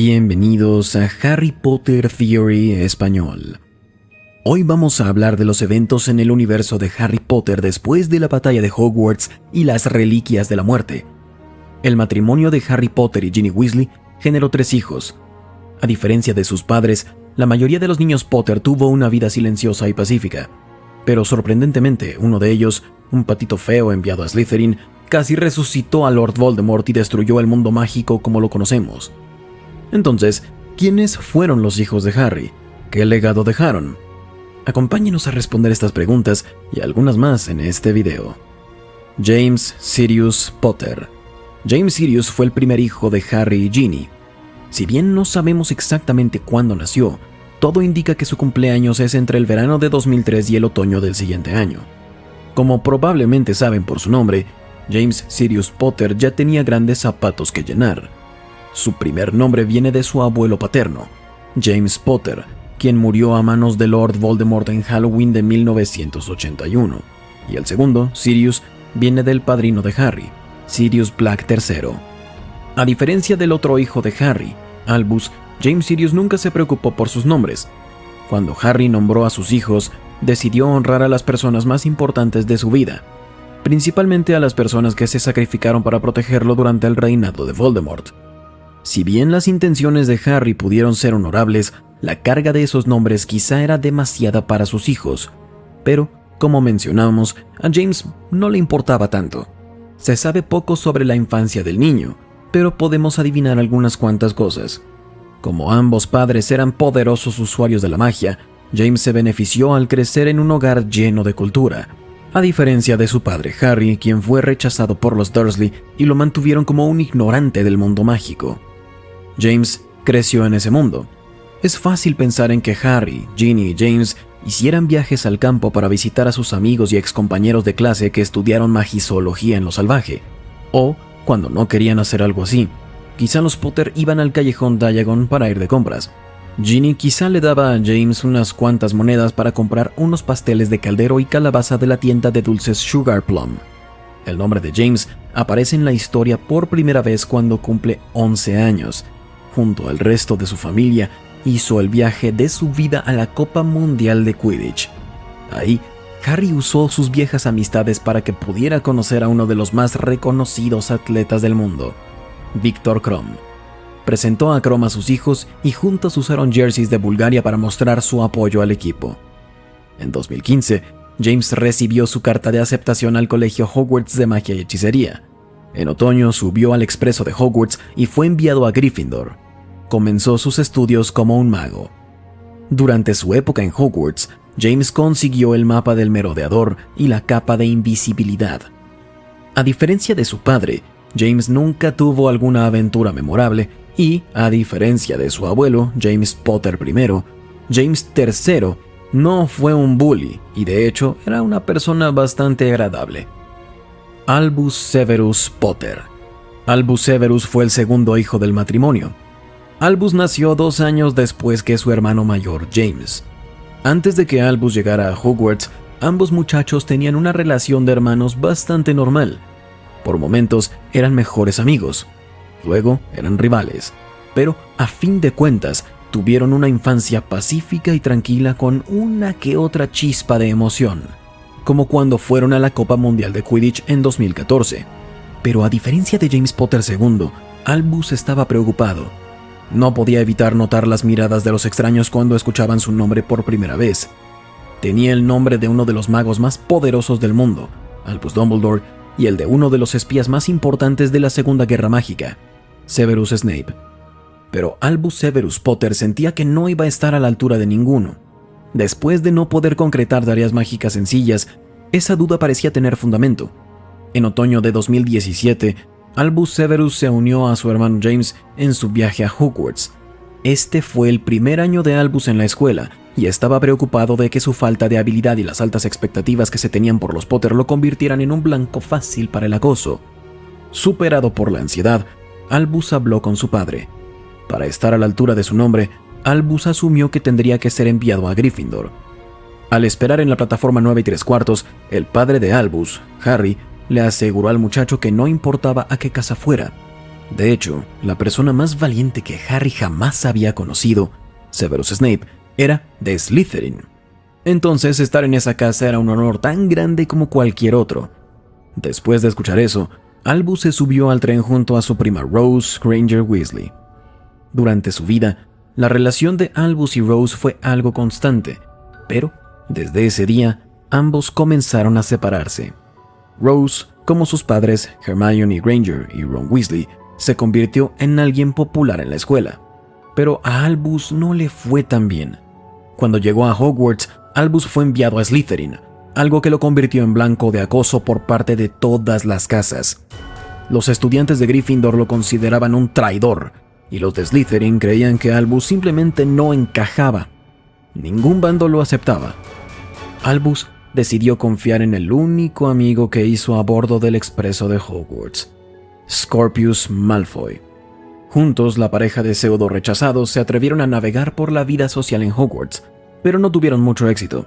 Bienvenidos a Harry Potter Theory Español. Hoy vamos a hablar de los eventos en el universo de Harry Potter después de la batalla de Hogwarts y las Reliquias de la Muerte. El matrimonio de Harry Potter y Ginny Weasley generó 3 hijos. A diferencia de sus padres, la mayoría de los niños Potter tuvo una vida silenciosa y pacífica. Pero sorprendentemente, uno de ellos, un patito feo enviado a Slytherin, casi resucitó a Lord Voldemort y destruyó el mundo mágico como lo conocemos. Entonces, ¿quiénes fueron los hijos de Harry? ¿Qué legado dejaron? Acompáñenos a responder estas preguntas y algunas más en este video. James Sirius Potter. James Sirius fue el primer hijo de Harry y Ginny. Si bien no sabemos exactamente cuándo nació, todo indica que su cumpleaños es entre el verano de 2003 y el otoño del siguiente año. Como probablemente saben por su nombre, James Sirius Potter ya tenía grandes zapatos que llenar. Su primer nombre viene de su abuelo paterno, James Potter, quien murió a manos de Lord Voldemort en Halloween de 1981, y el segundo, Sirius, viene del padrino de Harry, Sirius Black III. A diferencia del otro hijo de Harry, Albus, James Sirius nunca se preocupó por sus nombres. Cuando Harry nombró a sus hijos, decidió honrar a las personas más importantes de su vida, principalmente a las personas que se sacrificaron para protegerlo durante el reinado de Voldemort. Si bien las intenciones de Harry pudieron ser honorables, la carga de esos nombres quizá era demasiada para sus hijos. Pero, como mencionamos, a James no le importaba tanto. Se sabe poco sobre la infancia del niño, pero podemos adivinar algunas cuantas cosas. Como ambos padres eran poderosos usuarios de la magia, James se benefició al crecer en un hogar lleno de cultura, a diferencia de su padre Harry, quien fue rechazado por los Dursley y lo mantuvieron como un ignorante del mundo mágico. James creció en ese mundo. Es fácil pensar en que Harry, Ginny y James hicieran viajes al campo para visitar a sus amigos y excompañeros de clase que estudiaron magizoología en lo salvaje. O, cuando no querían hacer algo así, quizá los Potter iban al callejón Diagon para ir de compras. Ginny quizá le daba a James unas cuantas monedas para comprar unos pasteles de caldero y calabaza de la tienda de dulces Sugar Plum. El nombre de James aparece en la historia por primera vez cuando cumple 11 años. Junto al resto de su familia, hizo el viaje de su vida a la Copa Mundial de Quidditch. Ahí, Harry usó sus viejas amistades para que pudiera conocer a uno de los más reconocidos atletas del mundo, Viktor Krum. Presentó a Krum a sus hijos y juntos usaron jerseys de Bulgaria para mostrar su apoyo al equipo. En 2015, James recibió su carta de aceptación al Colegio Hogwarts de Magia y Hechicería. En otoño subió al expreso de Hogwarts y fue enviado a Gryffindor. Comenzó sus estudios como un mago. Durante su época en Hogwarts, James consiguió el mapa del merodeador y la capa de invisibilidad. A diferencia de su padre, James nunca tuvo alguna aventura memorable y, a diferencia de su abuelo, James Potter I, James III no fue un bully y de hecho era una persona bastante agradable. Albus Severus Potter. Albus Severus fue el segundo hijo del matrimonio. Albus nació 2 años después que su hermano mayor, James. Antes de que Albus llegara a Hogwarts, ambos muchachos tenían una relación de hermanos bastante normal. Por momentos eran mejores amigos, luego eran rivales, pero a fin de cuentas tuvieron una infancia pacífica y tranquila con una que otra chispa de emoción, como cuando fueron a la Copa Mundial de Quidditch en 2014. Pero a diferencia de James Potter II, Albus estaba preocupado. No podía evitar notar las miradas de los extraños cuando escuchaban su nombre por primera vez. Tenía el nombre de uno de los magos más poderosos del mundo, Albus Dumbledore, y el de uno de los espías más importantes de la Segunda Guerra Mágica, Severus Snape. Pero Albus Severus Potter sentía que no iba a estar a la altura de ninguno. Después de no poder concretar tareas mágicas sencillas, esa duda parecía tener fundamento. En otoño de 2017, Albus Severus se unió a su hermano James en su viaje a Hogwarts. Este fue el primer año de Albus en la escuela y estaba preocupado de que su falta de habilidad y las altas expectativas que se tenían por los Potter lo convirtieran en un blanco fácil para el acoso. Superado por la ansiedad, Albus habló con su padre. Para estar a la altura de su nombre, Albus asumió que tendría que ser enviado a Gryffindor. Al esperar en la plataforma 9 3/4, el padre de Albus, Harry, le aseguró al muchacho que no importaba a qué casa fuera. De hecho, la persona más valiente que Harry jamás había conocido, Severus Snape, era de Slytherin. Entonces, estar en esa casa era un honor tan grande como cualquier otro. Después de escuchar eso, Albus se subió al tren junto a su prima Rose Granger Weasley. Durante su vida, la relación de Albus y Rose fue algo constante, pero desde ese día, ambos comenzaron a separarse. Rose, como sus padres Hermione Granger y Ron Weasley, se convirtió en alguien popular en la escuela, pero a Albus no le fue tan bien. Cuando llegó a Hogwarts, Albus fue enviado a Slytherin, algo que lo convirtió en blanco de acoso por parte de todas las casas. Los estudiantes de Gryffindor lo consideraban un traidor, y los de Slytherin creían que Albus simplemente no encajaba. Ningún bando lo aceptaba. Albus decidió confiar en el único amigo que hizo a bordo del expreso de Hogwarts, Scorpius Malfoy. Juntos, la pareja de pseudo rechazados se atrevieron a navegar por la vida social en Hogwarts, pero no tuvieron mucho éxito.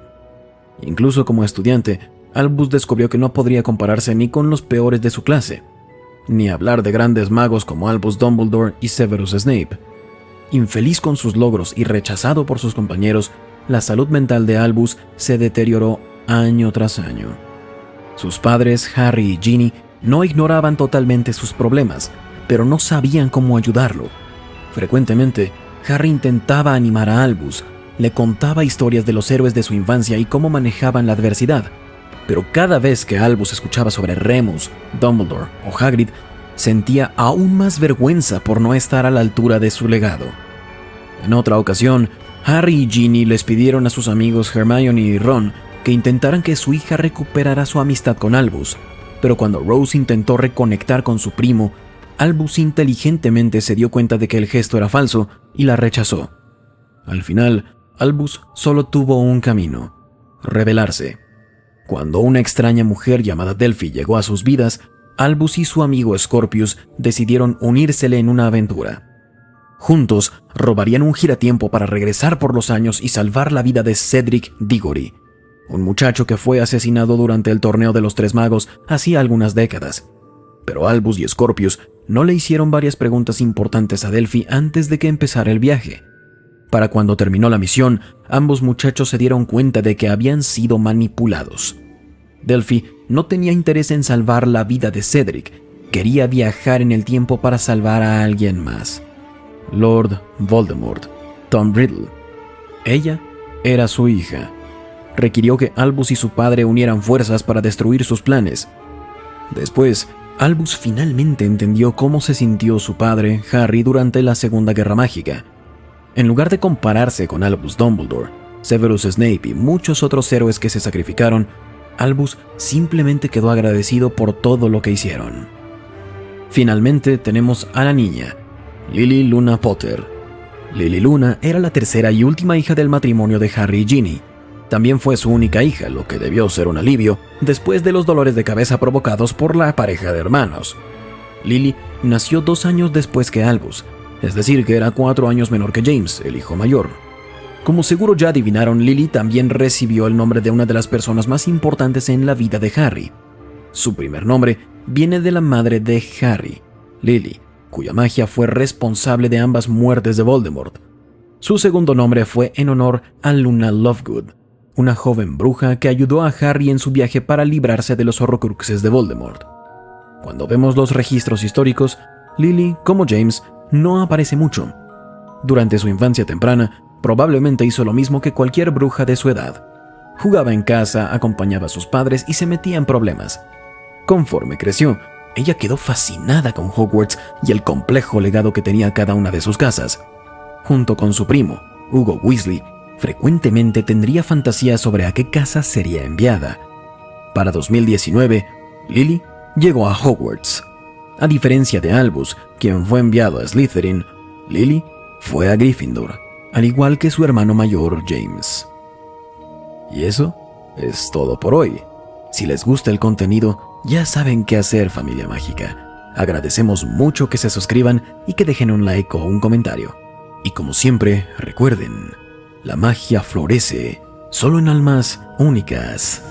Incluso como estudiante, Albus descubrió que no podría compararse ni con los peores de su clase, ni hablar de grandes magos como Albus Dumbledore y Severus Snape. Infeliz con sus logros y rechazado por sus compañeros, la salud mental de Albus se deterioró año tras año. Sus padres, Harry y Ginny, no ignoraban totalmente sus problemas, pero no sabían cómo ayudarlo. Frecuentemente, Harry intentaba animar a Albus, le contaba historias de los héroes de su infancia y cómo manejaban la adversidad, pero cada vez que Albus escuchaba sobre Remus, Dumbledore o Hagrid, sentía aún más vergüenza por no estar a la altura de su legado. En otra ocasión, Harry y Ginny les pidieron a sus amigos Hermione y Ron que intentaran que su hija recuperara su amistad con Albus, pero cuando Rose intentó reconectar con su primo, Albus inteligentemente se dio cuenta de que el gesto era falso y la rechazó. Al final, Albus solo tuvo un camino: rebelarse. Cuando una extraña mujer llamada Delphi llegó a sus vidas, Albus y su amigo Scorpius decidieron unírsele en una aventura. Juntos, robarían un giratiempo para regresar por los años y salvar la vida de Cedric Diggory, un muchacho que fue asesinado durante el torneo de los Tres Magos hacía algunas décadas. Pero Albus y Scorpius no le hicieron varias preguntas importantes a Delphi antes de que empezara el viaje. Para cuando terminó la misión, ambos muchachos se dieron cuenta de que habían sido manipulados. Delphi no tenía interés en salvar la vida de Cedric, quería viajar en el tiempo para salvar a alguien más: Lord Voldemort, Tom Riddle. Ella era su hija. Requirió que Albus y su padre unieran fuerzas para destruir sus planes. Después, Albus finalmente entendió cómo se sintió su padre, Harry, durante la Segunda Guerra Mágica. En lugar de compararse con Albus Dumbledore, Severus Snape y muchos otros héroes que se sacrificaron, Albus simplemente quedó agradecido por todo lo que hicieron. Finalmente tenemos a la niña, Lily Luna Potter. Lily Luna era la tercera y última hija del matrimonio de Harry y Ginny. También fue su única hija, lo que debió ser un alivio después de los dolores de cabeza provocados por la pareja de hermanos. Lily nació 2 años después que Albus, es decir, que era 4 años menor que James, el hijo mayor. Como seguro ya adivinaron, Lily también recibió el nombre de una de las personas más importantes en la vida de Harry. Su primer nombre viene de la madre de Harry, Lily, cuya magia fue responsable de ambas muertes de Voldemort. Su segundo nombre fue en honor a Luna Lovegood, una joven bruja que ayudó a Harry en su viaje para librarse de los Horrocruxes de Voldemort. Cuando vemos los registros históricos, Lily, como James, no aparece mucho. Durante su infancia temprana, probablemente hizo lo mismo que cualquier bruja de su edad. Jugaba en casa, acompañaba a sus padres y se metía en problemas. Conforme creció, ella quedó fascinada con Hogwarts y el complejo legado que tenía cada una de sus casas. Junto con su primo, Hugo Weasley, frecuentemente tendría fantasías sobre a qué casa sería enviada. Para 2019, Lily llegó a Hogwarts. A diferencia de Albus, quien fue enviado a Slytherin, Lily fue a Gryffindor, al igual que su hermano mayor James. Y eso es todo por hoy. Si les gusta el contenido, ya saben qué hacer, familia mágica. Agradecemos mucho que se suscriban y que dejen un like o un comentario. Y como siempre, recuerden, la magia florece solo en almas únicas.